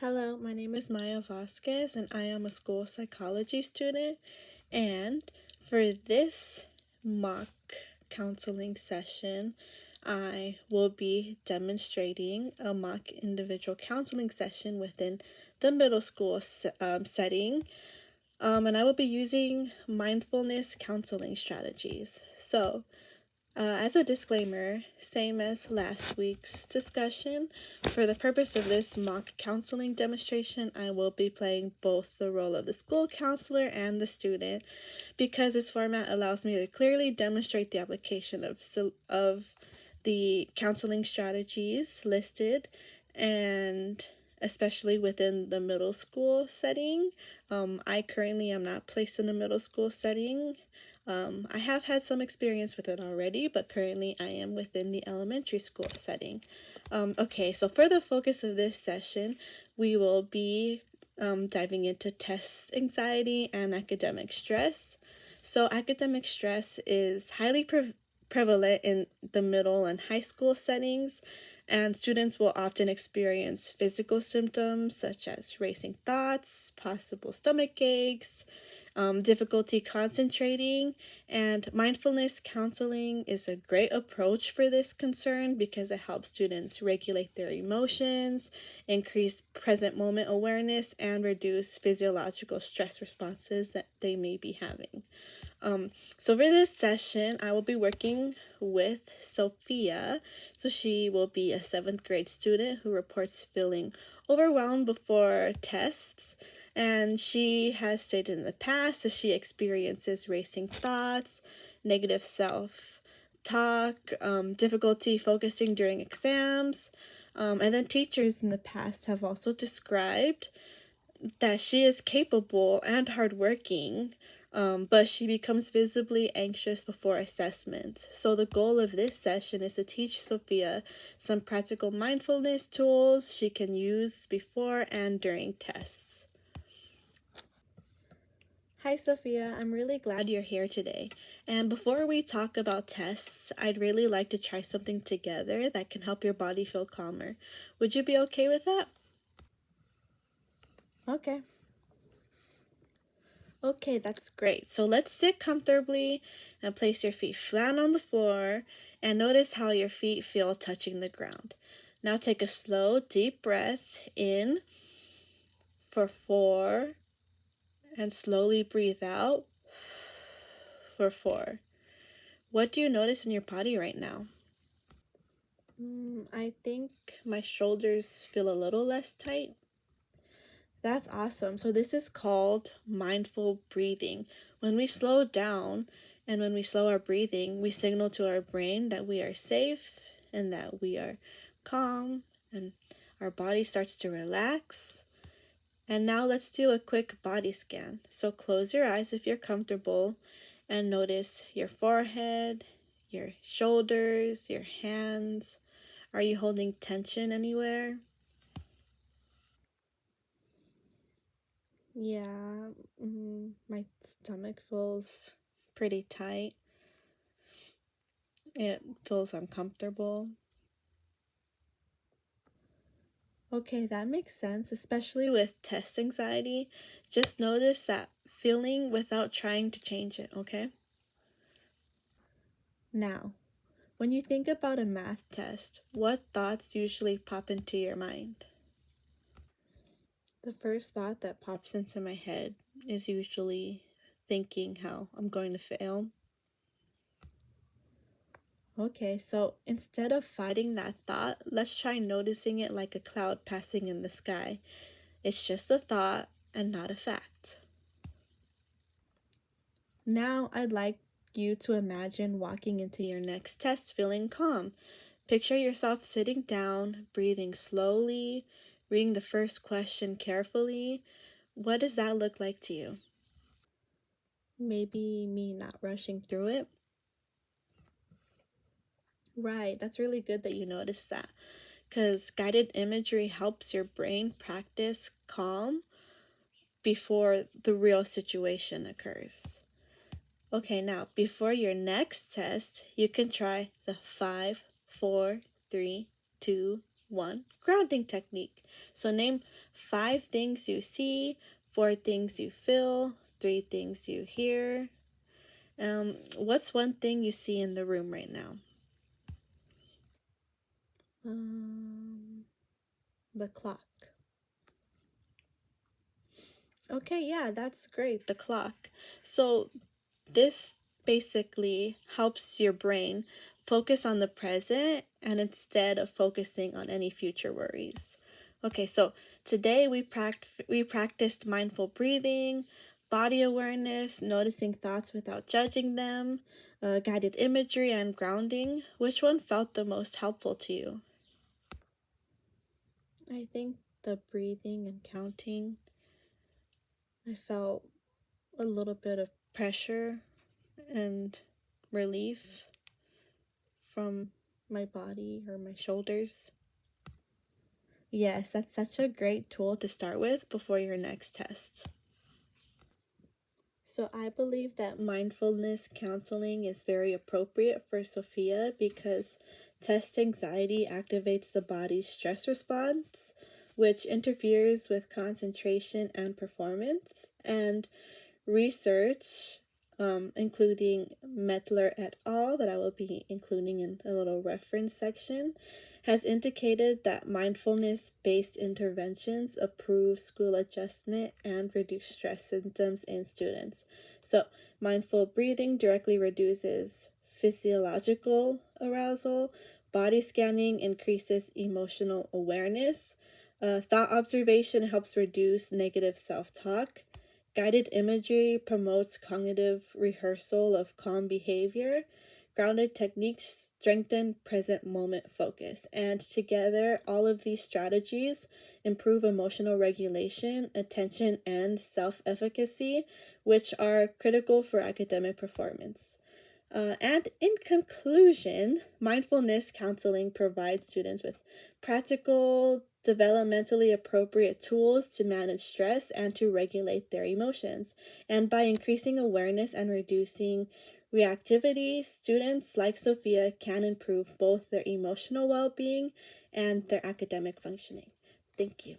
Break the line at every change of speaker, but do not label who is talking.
Hello, my name is Maya Vasquez, and I am a school psychology student. And for this mock counseling session, I will be demonstrating a mock individual counseling session within the middle school setting. And I will be using mindfulness counseling strategies. As a disclaimer, same as last week's discussion, for the purpose of this mock counseling demonstration, I will be playing both the role of the school counselor and the student because this format allows me to clearly demonstrate the application of the counseling strategies listed, and especially within the middle school setting. I currently am not placed in the middle school setting. I have had some experience with it already, but currently I am within the elementary school setting. Okay, so for the focus of this session, we will be diving into test anxiety and academic stress. So, academic stress is highly prevalent in the middle and high school settings, and students will often experience physical symptoms such as racing thoughts, possible stomach aches, difficulty concentrating, and mindfulness counseling is a great approach for this concern because it helps students regulate their emotions, increase present moment awareness, and reduce physiological stress responses that they may be having. So for this session, I will be working with Sophia. So she will be a 7th grade student who reports feeling overwhelmed before tests. And she has stated in the past that she experiences racing thoughts, negative self-talk, difficulty focusing during exams. And then teachers in the past have also described that she is capable and hardworking, but she becomes visibly anxious before assessment. So the goal of this session is to teach Sophia some practical mindfulness tools she can use before and during tests. Hi, Sophia. I'm really glad you're here today. And before we talk about tests, I'd really like to try something together that can help your body feel calmer. Would you be okay with that? Okay. Okay, that's great. So let's sit comfortably and place your feet flat on the floor and notice how your feet feel touching the ground. Now take a slow, deep breath in for 4 and slowly breathe out for 4. What do you notice in your body right now? I think my shoulders feel a little less tight. That's awesome. So this is called mindful breathing. When we slow down and when we slow our breathing, we signal to our brain that we are safe and that we are calm, and our body starts to relax. And now let's do a quick body scan. So close your eyes if you're comfortable and notice your forehead, your shoulders, your hands. Are you holding tension anywhere? Yeah, my stomach feels pretty tight. It feels uncomfortable. Okay, that makes sense, especially with test anxiety. Just notice that feeling without trying to change it, okay? Now, when you think about a math test, what thoughts usually pop into your mind? The first thought that pops into my head is usually thinking how I'm going to fail. Okay, so instead of fighting that thought, let's try noticing it like a cloud passing in the sky. It's just a thought and not a fact. Now I'd like you to imagine walking into your next test feeling calm. Picture yourself sitting down, breathing slowly, reading the first question carefully. What does that look like to you? Maybe me not rushing through it? Right, that's really good that you noticed that, because guided imagery helps your brain practice calm before the real situation occurs. Okay, now before your next test, you can try the 5, 4, 3, 2, 1, grounding technique. So name 5 things you see, 4 things you feel, 3 things you hear. What's one thing you see in the room right now? Um, the clock. Okay, yeah, that's great. The clock. So this basically helps your brain focus on the present and instead of focusing on any future worries. Okay, so today we practiced mindful breathing, body awareness, noticing thoughts without judging them, guided imagery, and grounding. Which one felt the most helpful to you? I think the breathing and counting. I felt a little bit of pressure and relief from my body or my shoulders. Yes, that's such a great tool to start with before your next test. So, I believe that mindfulness counseling is very appropriate for Sophia because test anxiety activates the body's stress response, which interferes with concentration and performance. And research, including Mettler et al., that I will be including in a little reference section, has indicated that mindfulness based interventions improve school adjustment and reduce stress symptoms in students. So, mindful breathing directly reduces physiological arousal, body scanning increases emotional awareness, thought observation helps reduce negative self talk. Guided imagery promotes cognitive rehearsal of calm behavior. Grounded techniques strengthen present moment focus. And together, all of these strategies improve emotional regulation, attention, and self efficacy, which are critical for academic performance. And in conclusion, mindfulness counseling provides students with practical, developmentally appropriate tools to manage stress and to regulate their emotions. And by increasing awareness and reducing reactivity, students like Sophia can improve both their emotional well being and their academic functioning. Thank you.